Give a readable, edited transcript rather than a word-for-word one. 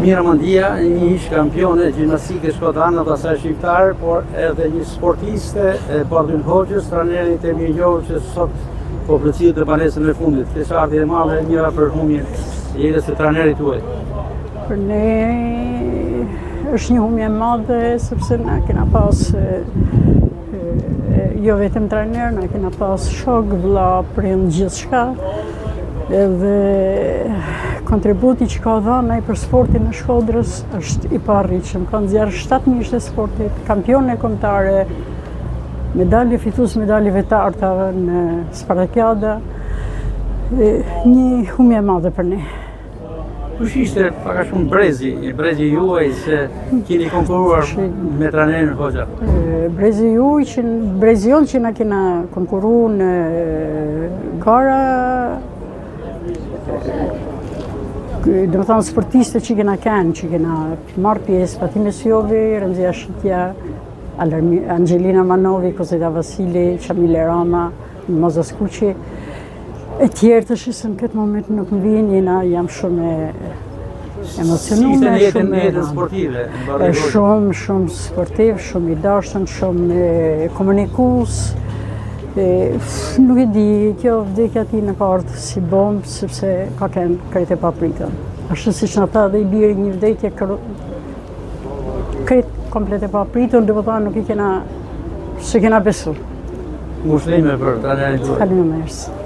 Mira Mandia, një ish kampione gjimnastike shkodane dhe asaj shqiptar, por edhe një sportiste Baldwin Hoxhës, trajneri të Mirjohë që sot po plotësihet në banesën e fundit. Kështë ardhje e madhe njëra për humje jetës së trajnerit tuaj. Për ne është një humje madhe sepse na kena pas jo vetëm trajner, na kena pas shok, vëlla, prind, gjithçka. Edhe kontributi që ka dhënë ai për sportin në Shkodrës është i paarritshëm. Ka nxjerrë 7 mishë të sportit, kampione kombëtare, medalje fitues, medaljeve të arta në Spartakiada. Një humje e madhe për ne. Kush ishte paka shumë brezi juaj se keni konkuruar me trajnerin Hoxha? Brezi jonë që na kena konkuru në gara, do të thonë sportiste që kena kanë, që kena marrë pjesë, Fatime Sjovi, Remzia Shitja, Angelina Manovi, Kozeta Vasili, Qamile Rama, Moza Skuqi. E tjerë të shisën këtë moment nuk më vinë, jam shumë emocionume, shumë sportiv, shumë i dashën, shumë komunikues. Nuk e di, kjo vdekja ti në ka ardhur si bombë, sepse ka kënë krejt e papritën. Ashtu siç na tha dhe i biri një vdekje krejt komplet e papritën, dhe përta nuk i kena besu. Mushlime për trajnerin tuaj. Faleminderit.